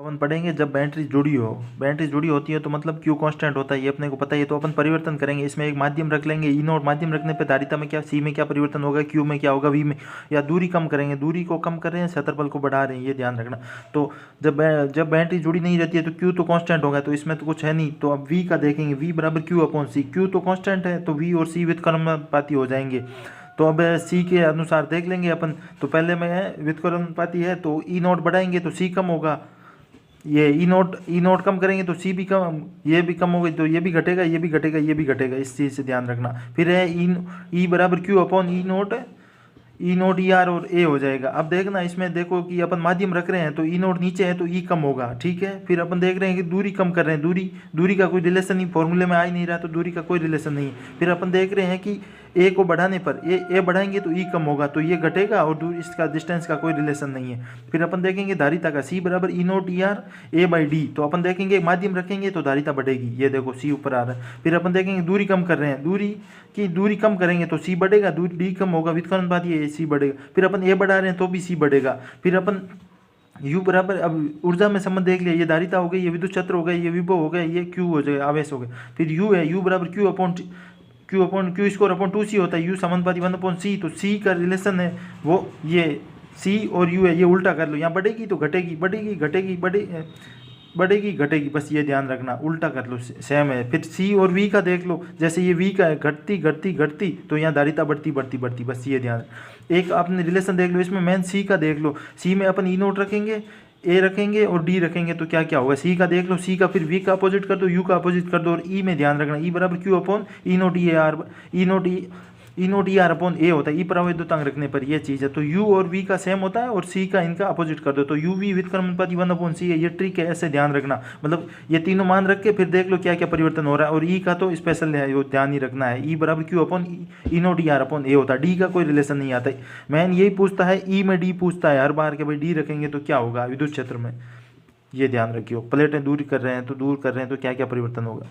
अपन पढ़ेंगे जब बैटरी जुड़ी हो। बैटरी जुड़ी होती है तो मतलब क्यू कांस्टेंट होता है, ये अपने को पता है। तो अपन परिवर्तन करेंगे, इसमें एक माध्यम रख लेंगे ई नोट। माध्यम रखने पे धारिता में क्या, सी में क्या परिवर्तन होगा, क्यू में क्या होगा, वी में, या दूरी कम करेंगे। दूरी को कम कर रहे हैं, क्षेत्रफल को बढ़ा रहे हैं, ये ध्यान रखना। तो जब बैटरी जुड़ी नहीं रहती है तो क्यू तो कांस्टेंट होगा, तो इसमें तो कुछ है नहीं। तो अब वी का देखेंगे, वी बराबर क्यू अपॉन सी। क्यू तो कांस्टेंट है तो वी और सी व्युत्क्रमानुपाती हो जाएंगे। तो अब सी के अनुसार देख लेंगे अपन। तो पहले में व्युत्क्रमानुपाती है तो ई नोट बढ़ाएंगे तो सी कम होगा, ये ई नोट कम करेंगे तो सी भी कम, ये भी कम होगा, तो ये भी घटेगा, ये भी घटेगा, ये भी घटेगा। इस चीज़ से ध्यान रखना। फिर है ई बराबर Q upon E naught E are और ए हो जाएगा। अब देखना इसमें देखो कि अपन माध्यम रख रहे हैं तो ई नोट नीचे है तो ई कम होगा, ठीक है। फिर अपन देख रहे हैं कि दूरी कम कर रहे हैं, दूरी का कोई रिलेशन नहीं, फॉर्मूले में आ ही नहीं रहा, तो दूरी का कोई रिलेशन नहीं है। फिर अपन देख रहे हैं कि ए को बढ़ाने पर ए बढ़ाएंगे तो ई कम होगा, तो ये घटेगा, और दूर इसका डिस्टेंस का कोई रिलेशन नहीं है। फिर अपन देखेंगे धारिता का, सी बराबर E naught E R A by D. तो अपन देखेंगे माध्यम रखेंगे तो धारिता बढ़ेगी, ये देखो सी ऊपर आ रहा है। फिर अपन देखेंगे दूरी कम कर रहे हैं, दूरी कम करेंगे तो सी बढ़ेगा, दूरी डी कम होगा, व्युत्क्रमानुपाती ये सी बढ़ेगा। फिर अपन ए बढ़ा रहे हैं तो भी सी बढ़ेगा। फिर अपन U बराबर, अब ऊर्जा में संबंध देख लिया, ये धारिता हो गई, ये विद्युत क्षेत्र हो गया, ये विभव हो गया, ये Q हो जाएगा, आवेश हो गया। फिर U है, U बराबर क्यू स्क्वायर अपॉन 2C होता है, U समानुपाती 1/C। तो C का रिलेशन है वो, ये C और U है, ये उल्टा कर लो, यहाँ बढ़ेगी तो घटेगी, बढ़ेगी घटेगी, बस ये ध्यान रखना, उल्टा कर लो, सेम है। फिर C और V का देख लो, जैसे ये V का है, घटती तो यहाँ धारिता बढ़ती, बस ये ध्यान। एक आपने रिलेशन देख लो, इसमें मेन C का देख लो। C में अपन ई नोट रखेंगे, ए रखेंगे और डी रखेंगे, तो क्या क्या होगा। सी का देख लो, सी का फिर वी का अपोजिट कर दो, यू का अपोजिट कर दो, और ई में ध्यान रखना, ई बराबर Q upon E naught E are upon ए होता है, ई परावैद्युतांक रखने पर ये चीज़ है। तो यू और वी का सेम होता है और सी का इनका अपोजिट कर दो, तो यू वी व्युत्क्रमानुपाती 1/C है। ये ट्रिक है, ऐसे ध्यान रखना, मतलब ये तीनों मान रख के फिर देख लो क्या क्या परिवर्तन हो रहा है। और ई का तो स्पेशल है, वो ध्यान ही रखना है, ई बराबर Q upon E naught E are upon ए होता है। डी का कोई रिलेशन नहीं आता है, मैन यही पूछता है, ई में डी पूछता है हर बार के, भाई डी रखेंगे तो क्या होगा विद्युत क्षेत्र में, ये ध्यान रखियो। प्लेटें दूर कर रहे हैं तो क्या क्या परिवर्तन होगा।